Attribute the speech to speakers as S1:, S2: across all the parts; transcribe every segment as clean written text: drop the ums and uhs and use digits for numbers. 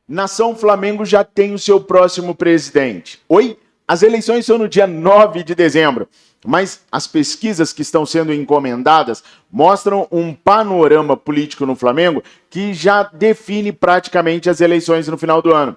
S1: Nação Flamengo já tem o seu próximo presidente. Oi? As eleições são no dia 9 de dezembro, mas as pesquisas que estão sendo encomendadas mostram um panorama político no Flamengo que já define praticamente as eleições no final do ano.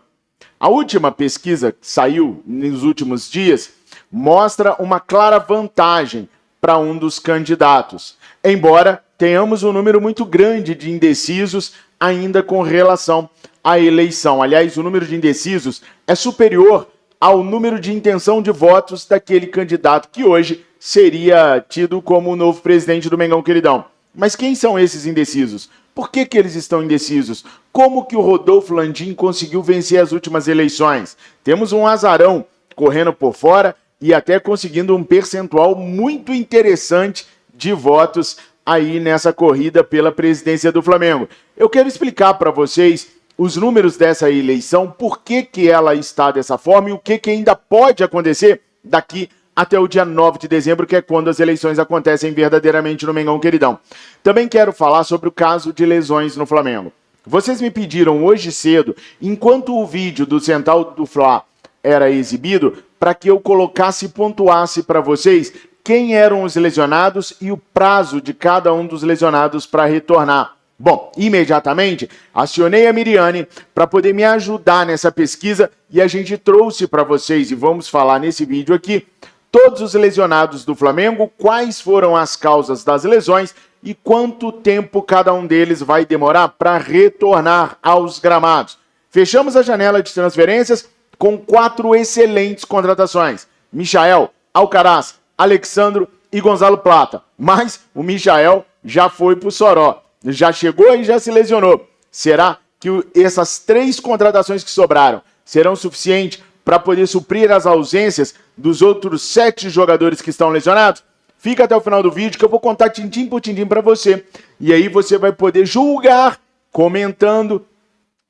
S1: A última pesquisa que saiu nos últimos dias mostra uma clara vantagem para um dos candidatos, embora tenhamos um número muito grande de indecisos ainda com relação à eleição. Aliás, o número de indecisos é superior ao número de intenção de votos daquele candidato que hoje seria tido como o novo presidente do Mengão Queridão. Mas quem são esses indecisos? Por que eles estão indecisos? Como que o Rodolfo Landim conseguiu vencer as últimas eleições? Temos um azarão correndo por fora e até conseguindo um percentual muito interessante de votos aí nessa corrida pela presidência do Flamengo. Eu quero explicar para vocês os números dessa eleição, por que ela está dessa forma e o que ainda pode acontecer daqui até o dia 9 de dezembro, que é quando as eleições acontecem verdadeiramente no Mengão Queridão. Também quero falar sobre o caso de lesões no Flamengo. Vocês me pediram hoje cedo, enquanto o vídeo do Central do Fla era exibido, para que eu colocasse e pontuasse para vocês quem eram os lesionados e o prazo de cada um dos lesionados para retornar. Bom, imediatamente acionei a Miriane para poder me ajudar nessa pesquisa e a gente trouxe para vocês, e vamos falar nesse vídeo aqui, todos os lesionados do Flamengo, quais foram as causas das lesões e quanto tempo cada um deles vai demorar para retornar aos gramados. Fechamos a janela de transferências com 4 excelentes contratações: Michael, Alcaraz, Alexandro e Gonzalo Plata. Mas o Michael já foi pro Soró. Já chegou e já se lesionou. Será que essas 3 contratações que sobraram serão suficientes para poder suprir as ausências dos outros 7 jogadores que estão lesionados? Fica até o final do vídeo que eu vou contar tintim por tintim para você. E aí você vai poder julgar, comentando,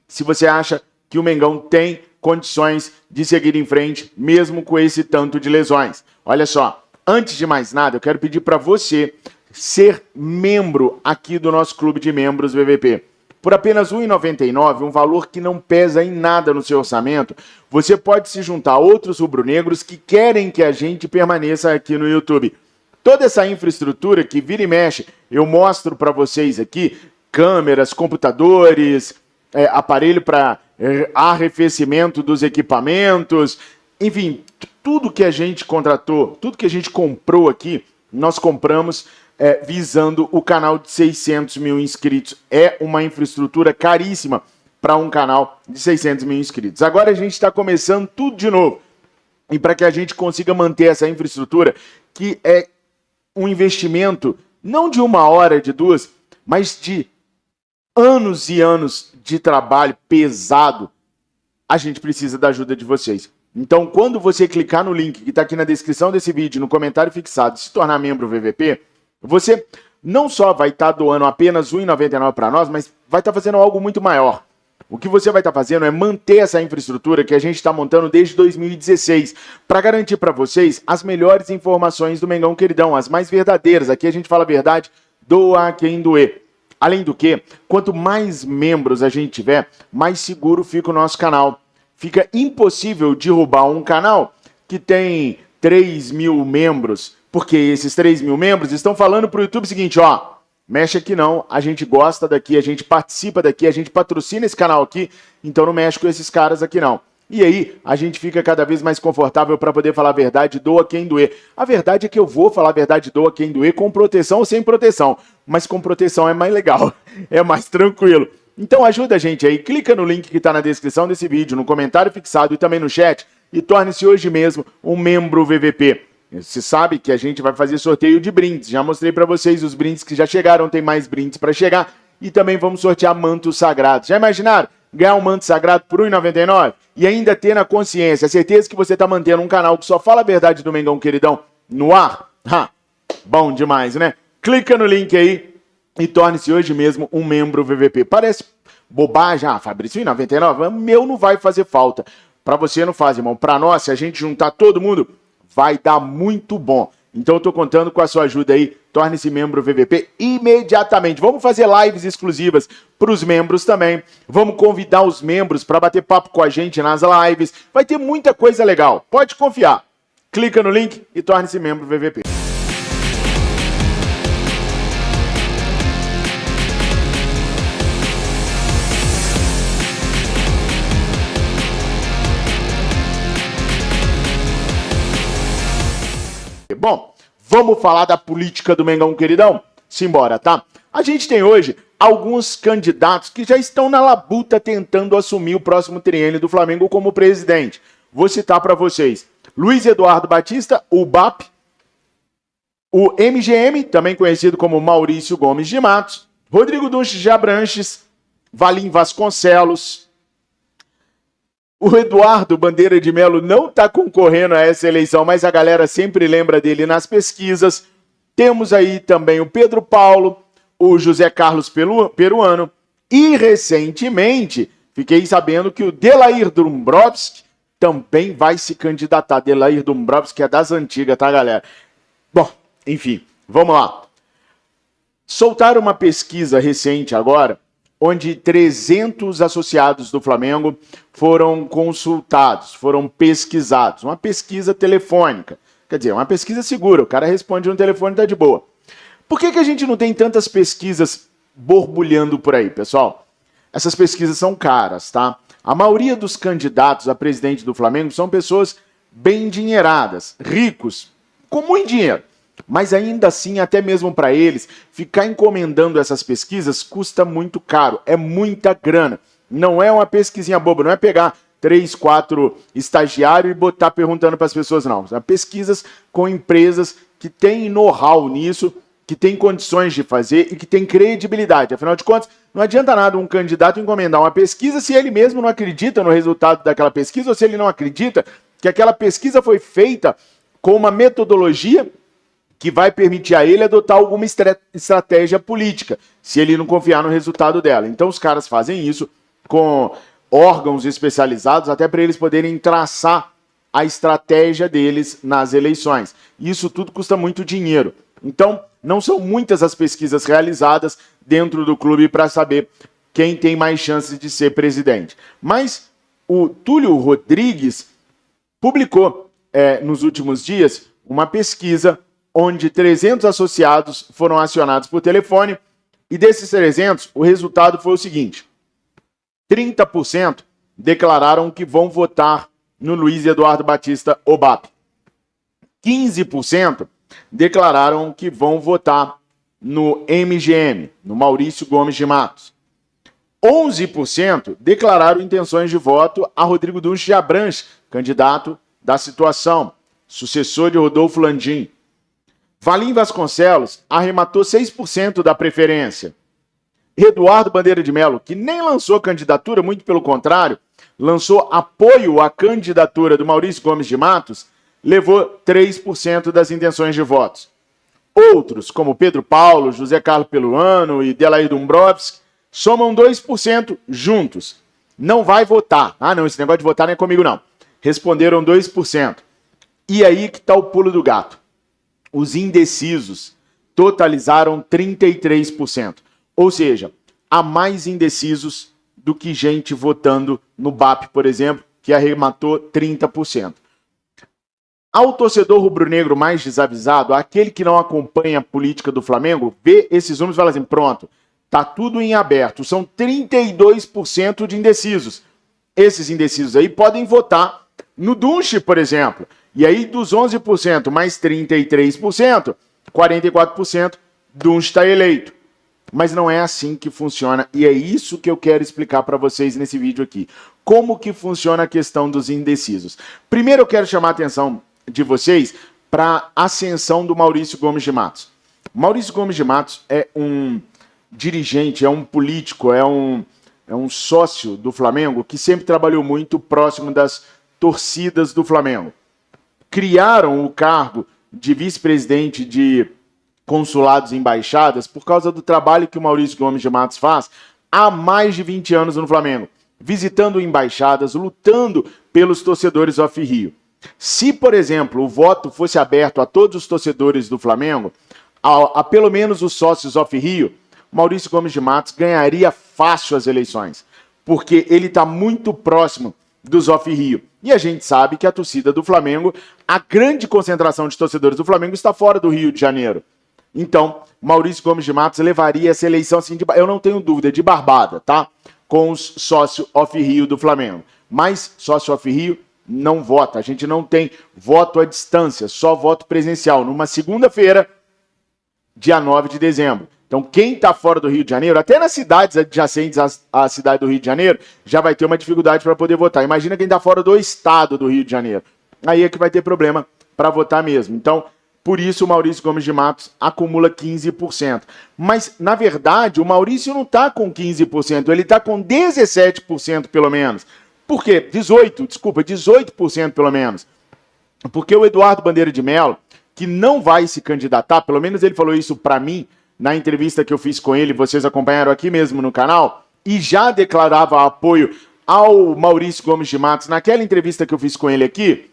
S1: se você acha que o Mengão tem condições de seguir em frente, mesmo com esse tanto de lesões. Olha só, antes de mais nada, eu quero pedir para você ser membro aqui do nosso clube de membros VVP. Por apenas R$ 1,99, um valor que não pesa em nada no seu orçamento, você pode se juntar a outros rubro-negros que querem que a gente permaneça aqui no YouTube. Toda essa infraestrutura que vira e mexe, eu mostro para vocês aqui, câmeras, computadores, aparelho para arrefecimento dos equipamentos, enfim, tudo que a gente contratou, tudo que a gente comprou aqui, nós compramos visando o canal de 600 mil inscritos. É uma infraestrutura caríssima para um canal de 600 mil inscritos. Agora a gente está começando tudo de novo. E para que a gente consiga manter essa infraestrutura, que é um investimento não de 1 hora, de 2, mas de anos e anos de trabalho pesado, a gente precisa da ajuda de vocês. Então, quando você clicar no link que está aqui na descrição desse vídeo, no comentário fixado, se tornar membro VVP, você não só vai estar doando apenas R$ 1,99 para nós, mas vai estar fazendo algo muito maior. O que você vai estar fazendo é manter essa infraestrutura que a gente está montando desde 2016, para garantir para vocês as melhores informações do Mengão Queridão, as mais verdadeiras. Aqui a gente fala a verdade, doa a quem doer. Além do que, quanto mais membros a gente tiver, mais seguro fica o nosso canal. Fica impossível derrubar um canal que tem 3 mil membros, porque esses 3 mil membros estão falando para o YouTube o seguinte, ó, mexe aqui não, a gente gosta daqui, a gente participa daqui, a gente patrocina esse canal aqui, então não mexe com esses caras aqui não. E aí, a gente fica cada vez mais confortável para poder falar a verdade, doa quem doer. A verdade é que eu vou falar a verdade, doa quem doer, com proteção ou sem proteção. Mas com proteção é mais legal, é mais tranquilo. Então ajuda a gente aí, clica no link que está na descrição desse vídeo, no comentário fixado e também no chat, e torne-se hoje mesmo um membro VVP. Você sabe que a gente vai fazer sorteio de brindes. Já mostrei para vocês os brindes que já chegaram, tem mais brindes para chegar. E também vamos sortear mantos sagrados. Já imaginaram? Ganhar um manto sagrado por R$ 1,99? E ainda ter na consciência a certeza que você está mantendo um canal que só fala a verdade do Mengão Queridão no ar? Bom demais, né? Clica no link aí e torne-se hoje mesmo um membro VVP. Parece bobagem, Fabrício, R$ 1,99? Meu não vai fazer falta. Para você não faz, irmão. Para nós, se a gente juntar todo mundo, vai dar muito bom. Então eu tô contando com a sua ajuda aí. torne-se membro VVP imediatamente. Vamos fazer lives exclusivas para os membros também. Vamos convidar os membros para bater papo com a gente nas lives. Vai ter muita coisa legal. Pode confiar. Clica no link e torne-se membro VVP. Bom, vamos falar da política do Mengão, queridão? Simbora, tá? A gente tem hoje alguns candidatos que já estão na labuta tentando assumir o próximo triênio do Flamengo como presidente. Vou citar para vocês. Luiz Eduardo Batista, o BAP, o MGM, também conhecido como Maurício Gomes de Matos, Rodrigo Dunches de Abranches, Valim Vasconcelos. O Eduardo Bandeira de Melo não está concorrendo a essa eleição, mas a galera sempre lembra dele nas pesquisas. Temos aí também o Pedro Paulo, o José Carlos Peruano e, recentemente, fiquei sabendo que o Delair Dombrovski também vai se candidatar. Delair Dombrovski é das antigas, tá, galera? Bom, enfim, vamos lá. Soltaram uma pesquisa recente agora, onde 300 associados do Flamengo foram consultados, foram pesquisados. Uma pesquisa telefônica. Quer dizer, uma pesquisa segura. O cara responde no telefone e tá de boa. Por que a gente não tem tantas pesquisas borbulhando por aí, pessoal? Essas pesquisas são caras, tá? A maioria dos candidatos a presidente do Flamengo são pessoas bem endinheiradas, ricos, com muito dinheiro. Mas ainda assim, até mesmo para eles, ficar encomendando essas pesquisas custa muito caro, é muita grana. Não é uma pesquisinha boba, não é pegar 3, 4 estagiários e botar perguntando para as pessoas, não. São pesquisas com empresas que têm know-how nisso, que têm condições de fazer e que têm credibilidade. Afinal de contas, não adianta nada um candidato encomendar uma pesquisa se ele mesmo não acredita no resultado daquela pesquisa ou se ele não acredita que aquela pesquisa foi feita com uma metodologia que vai permitir a ele adotar alguma estratégia política, se ele não confiar no resultado dela. Então os caras fazem isso com órgãos especializados, até para eles poderem traçar a estratégia deles nas eleições. Isso tudo custa muito dinheiro. Então, não são muitas as pesquisas realizadas dentro do clube para saber quem tem mais chances de ser presidente. Mas o Túlio Rodrigues publicou nos últimos dias uma pesquisa onde 300 associados foram acionados por telefone, e desses 300, o resultado foi o seguinte: 30% declararam que vão votar no Luiz Eduardo Batista Obap. 15% declararam que vão votar no MGM, no Maurício Gomes de Matos. 11% declararam intenções de voto a Rodrigo Dunches de Abranches, candidato da situação, sucessor de Rodolfo Landim. Valim Vasconcelos arrematou 6% da preferência. Eduardo Bandeira de Melo, que nem lançou candidatura, muito pelo contrário, lançou apoio à candidatura do Maurício Gomes de Matos, levou 3% das intenções de votos. Outros, como Pedro Paulo, José Carlos Peruano e Delair Dombrovski, somam 2% juntos. Não vai votar. Ah, não, esse negócio de votar não é comigo, não. Responderam 2%. E aí que está o pulo do gato. Os indecisos totalizaram 33%. Ou seja, há mais indecisos do que gente votando no BAP, por exemplo, que arrematou 30%. Ao torcedor rubro-negro mais desavisado, aquele que não acompanha a política do Flamengo, vê esses números e fala assim, pronto, tá tudo em aberto. São 32% de indecisos. Esses indecisos aí podem votar no Dunches, por exemplo. E aí, dos 11% mais 33%, 44%, Dunches está eleito. Mas não é assim que funciona, e é isso que eu quero explicar para vocês nesse vídeo aqui. Como que funciona a questão dos indecisos? Primeiro eu quero chamar a atenção de vocês para a ascensão do Maurício Gomes de Matos. Maurício Gomes de Matos é um dirigente, é um político, é um sócio do Flamengo que sempre trabalhou muito próximo das torcidas do Flamengo. Criaram o cargo de vice-presidente de consulados e embaixadas por causa do trabalho que o Maurício Gomes de Matos faz há mais de 20 anos no Flamengo, visitando embaixadas, lutando pelos torcedores off-Rio. Se, por exemplo, o voto fosse aberto a todos os torcedores do Flamengo, a pelo menos os sócios off-Rio, Maurício Gomes de Matos ganharia fácil as eleições, porque ele está muito próximo dos off-Rio. E a gente sabe que a torcida do Flamengo, a grande concentração de torcedores do Flamengo está fora do Rio de Janeiro. Então, Maurício Gomes de Matos levaria essa eleição, assim, eu não tenho dúvida, de barbada, tá? Com os sócios off-Rio do Flamengo. Mas sócio off-Rio não vota. A gente não tem voto à distância, só voto presencial. Numa segunda-feira, dia 9 de dezembro. Então, quem está fora do Rio de Janeiro, até nas cidades adjacentes à cidade do Rio de Janeiro, já vai ter uma dificuldade para poder votar. Imagina quem está fora do estado do Rio de Janeiro. Aí é que vai ter problema para votar mesmo. Então, por isso o Maurício Gomes de Matos acumula 15%. Mas, na verdade, o Maurício não está com 15%, ele está com 17% pelo menos. Por quê? 18% pelo menos. Porque o Eduardo Bandeira de Mello, que não vai se candidatar, pelo menos ele falou isso para mim, na entrevista que eu fiz com ele, vocês acompanharam aqui mesmo no canal, e já declarava apoio ao Maurício Gomes de Matos. Naquela entrevista que eu fiz com ele aqui,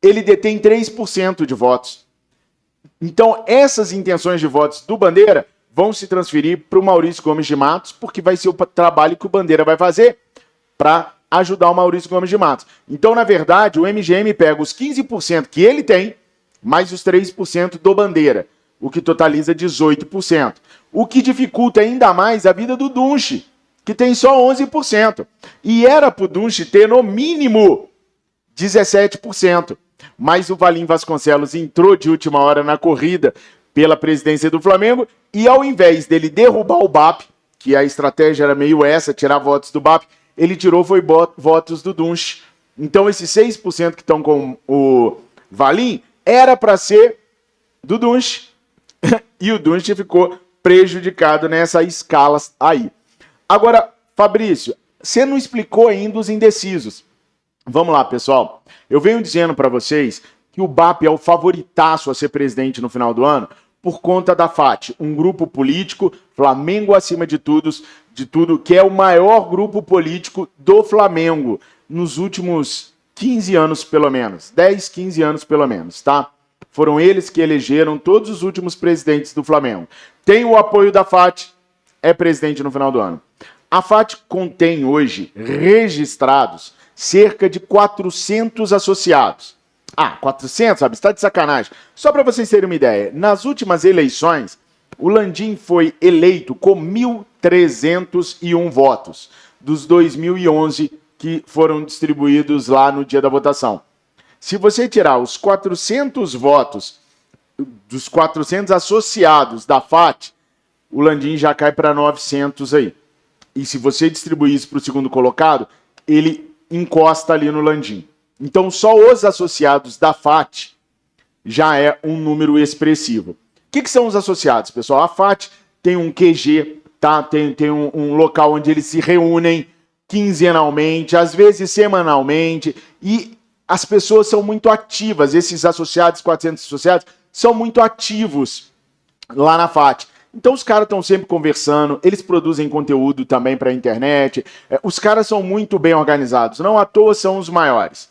S1: ele detém 3% de votos. Então, essas intenções de votos do Bandeira vão se transferir para o Maurício Gomes de Matos, porque vai ser o trabalho que o Bandeira vai fazer para ajudar o Maurício Gomes de Matos. Então, na verdade, o MGM pega os 15% que ele tem, mais os 3% do Bandeira, o que totaliza 18%. O que dificulta ainda mais a vida do Dunche, que tem só 11%. E era para o Dunche ter, no mínimo, 17%. Mas o Valim Vasconcelos entrou de última hora na corrida pela presidência do Flamengo e, ao invés dele derrubar o BAP, que a estratégia era meio essa, tirar votos do BAP, ele tirou foi votos do Dunche. Então, esses 6% que estão com o Valim era para ser do Dunche. E o Dunche ficou prejudicado nessa escala aí. Agora, Fabrício, você não explicou ainda os indecisos. Vamos lá, pessoal. Eu venho dizendo para vocês que o BAP é o favoritaço a ser presidente no final do ano por conta da FAT, um grupo político, Flamengo acima de tudo, que é o maior grupo político do Flamengo nos últimos 15 anos, pelo menos. 10, 15 anos, pelo menos, tá? Foram eles que elegeram todos os últimos presidentes do Flamengo. Tem o apoio da FAT, é presidente no final do ano. A FAT contém hoje registrados cerca de 400 associados. 400, sabe? Está de sacanagem. Só para vocês terem uma ideia, nas últimas eleições, o Landim foi eleito com 1.301 votos, dos 2.011 que foram distribuídos lá no dia da votação. Se você tirar os 400 votos dos 400 associados da FAT, o Landim já cai para 900 aí. E se você distribuir isso para o segundo colocado, ele encosta ali no Landim. Então, só os associados da FAT já é um número expressivo. O que são os associados, pessoal? A FAT tem um QG, tá? Tem um local onde eles se reúnem quinzenalmente, às vezes semanalmente, e as pessoas são muito ativas. Esses associados, 400 associados, são muito ativos lá na FAT. Então os caras estão sempre conversando, eles produzem conteúdo também para a internet, os caras são muito bem organizados, não à toa são os maiores.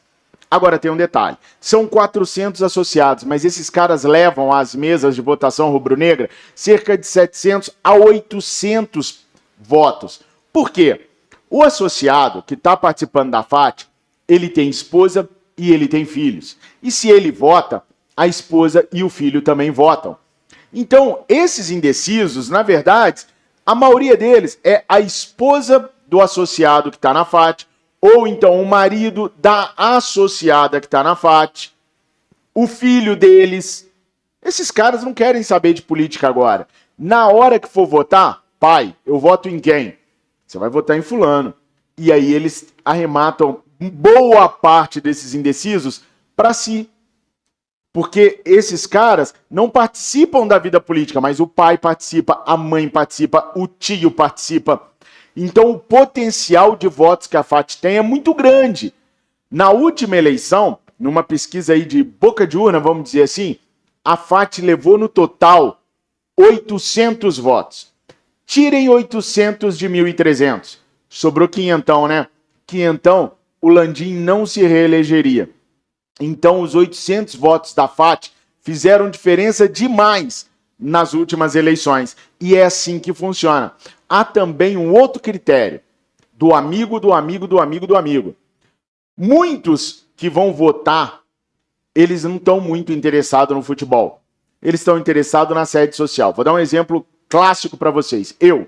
S1: Agora tem um detalhe, são 400 associados, mas esses caras levam às mesas de votação rubro-negra cerca de 700 a 800 votos. Por quê? O associado que está participando da FAT, ele tem esposa e ele tem filhos. E se ele vota, a esposa e o filho também votam. Então, esses indecisos, na verdade, a maioria deles é a esposa do associado que está na FAT, ou então o marido da associada que está na FAT, o filho deles. Esses caras não querem saber de política agora. Na hora que for votar, pai, eu voto em quem? Você vai votar em fulano. E aí eles arrematam boa parte desses indecisos para si. Porque esses caras não participam da vida política, mas o pai participa, a mãe participa, o tio participa. Então o potencial de votos que a FAT tem é muito grande. Na última eleição, numa pesquisa aí de boca de urna, vamos dizer assim, a FAT levou no total 800 votos. Tirem 800 de 1.300. Sobrou quinhentão, né? Quinhentão, o Landim não se reelegeria. Então, os 800 votos da FAT fizeram diferença demais nas últimas eleições. E é assim que funciona. Há também um outro critério, do amigo, do amigo, do amigo, do amigo. Muitos que vão votar, eles não estão muito interessados no futebol. Eles estão interessados na sede social. Vou dar um exemplo clássico para vocês. Eu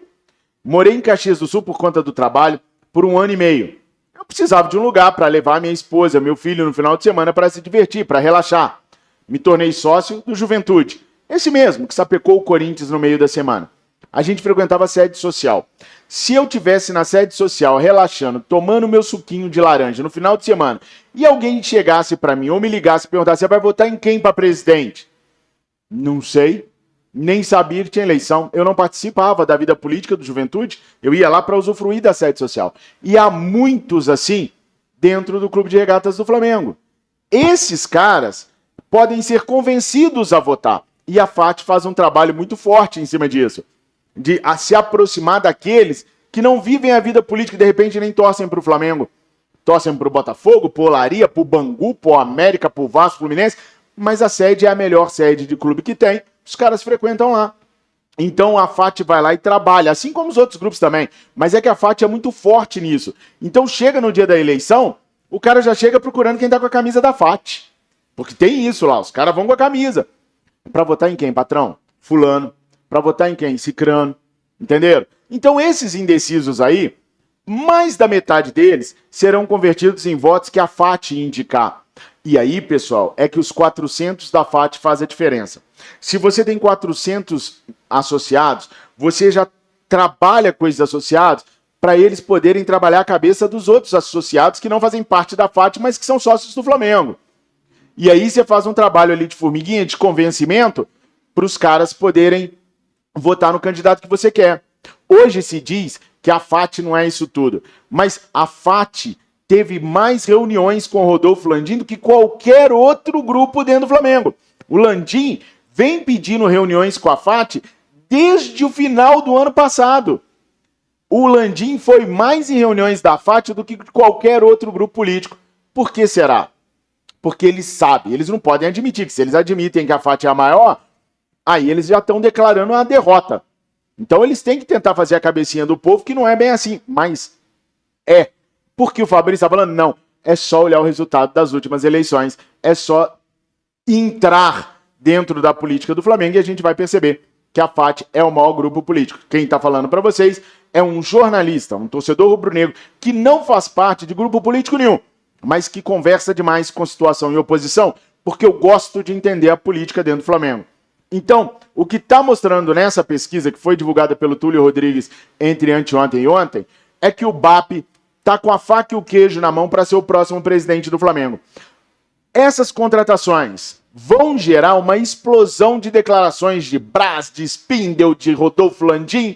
S1: morei em Caxias do Sul por conta do trabalho por 1 ano e meio. Eu precisava de um lugar para levar minha esposa, meu filho no final de semana para se divertir, para relaxar. Me tornei sócio do Juventude. Esse mesmo, que sapecou o Corinthians no meio da semana. A gente frequentava a sede social. Se eu tivesse na sede social, relaxando, tomando meu suquinho de laranja no final de semana, e alguém chegasse para mim ou me ligasse e perguntasse: você vai votar em quem para presidente? Não sei. Nem sabia que tinha eleição. Eu não participava da vida política do Juventude. Eu ia lá para usufruir da sede social. E há muitos assim dentro do Clube de Regatas do Flamengo. Esses caras podem ser convencidos a votar. E a FAT faz um trabalho muito forte em cima disso. De se aproximar daqueles que não vivem a vida política e de repente nem torcem para o Flamengo. Torcem para o Botafogo, para o Olaria, para o Bangu, para o América, para o Vasco, Fluminense. Mas a sede é a melhor sede de clube que tem. Os caras frequentam lá. Então a FAT vai lá e trabalha, assim como os outros grupos também. Mas é que a FAT é muito forte nisso. Então chega no dia da eleição, o cara já chega procurando quem tá com a camisa da FAT. Porque tem isso lá, os caras vão com a camisa. Pra votar em quem, patrão? Fulano. Pra votar em quem? Cicrano. Entenderam? Então esses indecisos aí, mais da metade deles serão convertidos em votos que a FAT indicar. E aí, pessoal, é que os 400 da FAT fazem a diferença. Se você tem 400 associados, você já trabalha com esses associados para eles poderem trabalhar a cabeça dos outros associados que não fazem parte da FAT, mas que são sócios do Flamengo. E aí você faz um trabalho ali de formiguinha, de convencimento, para os caras poderem votar no candidato que você quer. Hoje se diz que a FAT não é isso tudo, mas a FAT teve mais reuniões com o Rodolfo Landim do que qualquer outro grupo dentro do Flamengo. O Landim vem pedindo reuniões com a FAT desde o final do ano passado. O Landim foi mais em reuniões da FAT do que qualquer outro grupo político. Por que será? Porque eles sabem, eles não podem admitir que se eles admitem que a FAT é a maior, aí eles já estão declarando a derrota. Então eles têm que tentar fazer a cabecinha do povo, que não é bem assim, mas é. Porque o Fabrício está falando, não, é só olhar o resultado das últimas eleições, é só entrar dentro da política do Flamengo e a gente vai perceber que a FAT é o maior grupo político. Quem está falando para vocês é um jornalista, um torcedor rubro-negro, que não faz parte de grupo político nenhum, mas que conversa demais com situação e oposição, porque eu gosto de entender a política dentro do Flamengo. Então, o que está mostrando nessa pesquisa, que foi divulgada pelo Túlio Rodrigues entre anteontem e ontem, é que o BAP está com a faca e o queijo na mão para ser o próximo presidente do Flamengo. Essas contratações vão gerar uma explosão de declarações de Braz, de Spindel, de Rodolfo Landim,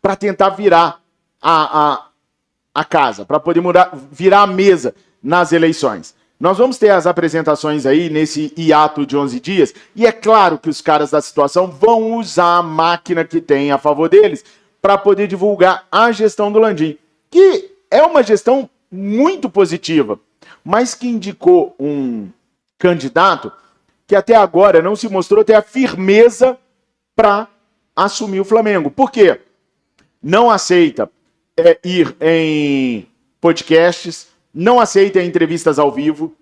S1: para tentar virar a casa, para poder virar a mesa nas eleições. Nós vamos ter as apresentações aí nesse hiato de 11 dias, e é claro que os caras da situação vão usar a máquina que tem a favor deles para poder divulgar a gestão do Landim, que é uma gestão muito positiva, mas que indicou um candidato que até agora não se mostrou ter a firmeza para assumir o Flamengo. Por quê? Não aceita ir em podcasts, não aceita entrevistas ao vivo.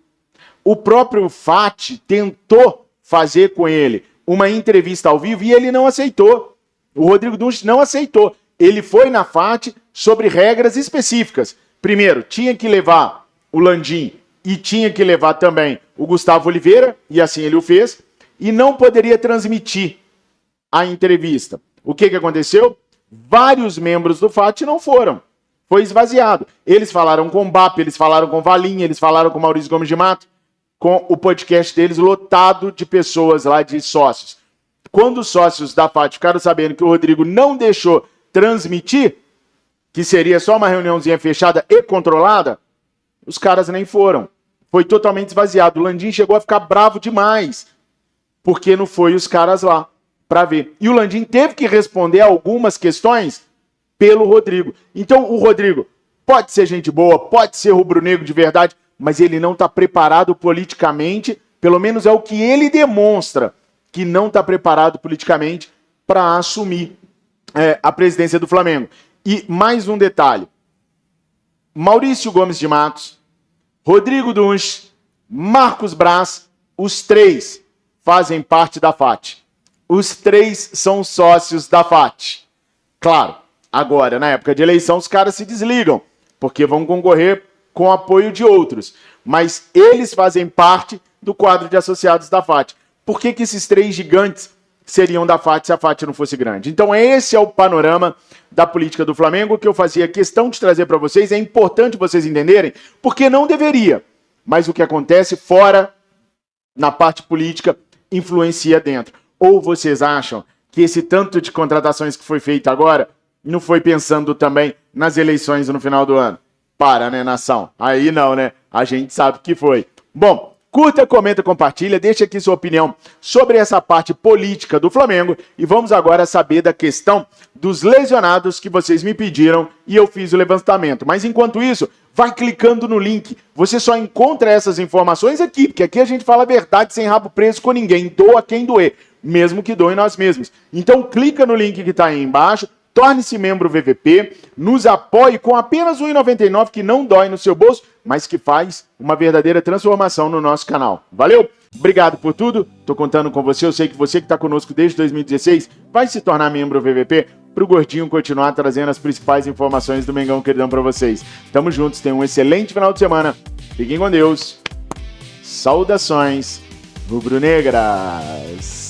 S1: O próprio FAT tentou fazer com ele uma entrevista ao vivo e ele não aceitou. O Rodrigo Dunst não aceitou. Ele foi na FAT sobre regras específicas. Primeiro, tinha que levar o Landim e tinha que levar também o Gustavo Oliveira, e assim ele o fez, e não poderia transmitir a entrevista. O que aconteceu? Vários membros do FAT não foram. Foi esvaziado. Eles falaram com o BAP, eles falaram com o Valinha, eles falaram com o Maurício Gomes de Mato, com o podcast deles lotado de pessoas lá, de sócios. Quando os sócios da FAT ficaram sabendo que o Rodrigo não deixou transmitir, que seria só uma reuniãozinha fechada e controlada, os caras nem foram. Foi totalmente esvaziado. O Landim chegou a ficar bravo demais, porque não foi os caras lá para ver. E o Landim teve que responder algumas questões pelo Rodrigo. Então o Rodrigo pode ser gente boa, pode ser rubro-negro de verdade, mas ele não está preparado politicamente, pelo menos é o que ele demonstra, que não está preparado politicamente para assumir a presidência do Flamengo. E mais um detalhe, Maurício Gomes de Matos, Rodrigo Dunch, Marcos Braz, os 3 fazem parte da FAT. Os 3 são sócios da FAT. Claro, agora, na época de eleição, os caras se desligam, porque vão concorrer com apoio de outros. Mas eles fazem parte do quadro de associados da FAT. Por que esses 3 gigantes seriam da FAT se a FAT não fosse grande? Então esse é o panorama da política do Flamengo que eu fazia questão de trazer para vocês. É importante vocês entenderem, porque não deveria. Mas o que acontece fora, na parte política, influencia dentro. Ou vocês acham que esse tanto de contratações que foi feito agora não foi pensando também nas eleições no final do ano? Para, né, nação? Aí não, né? A gente sabe que foi. Bom, curta, comenta, compartilha, deixa aqui sua opinião sobre essa parte política do Flamengo e vamos agora saber da questão dos lesionados que vocês me pediram e eu fiz o levantamento. Mas enquanto isso, vai clicando no link. Você só encontra essas informações aqui, porque aqui a gente fala a verdade sem rabo preso com ninguém. Doa quem doer, mesmo que doe nós mesmos. Então clica no link que está aí embaixo, torne-se membro VVP, nos apoie com apenas R$ 1,99 que não dói no seu bolso, mas que faz uma verdadeira transformação no nosso canal. Valeu? Obrigado por tudo, tô contando com você, eu sei que você que está conosco desde 2016 vai se tornar membro VVP para o Gordinho continuar trazendo as principais informações do Mengão Queridão para vocês. Tamo juntos, tenham um excelente final de semana, fiquem com Deus, saudações rubro-negras.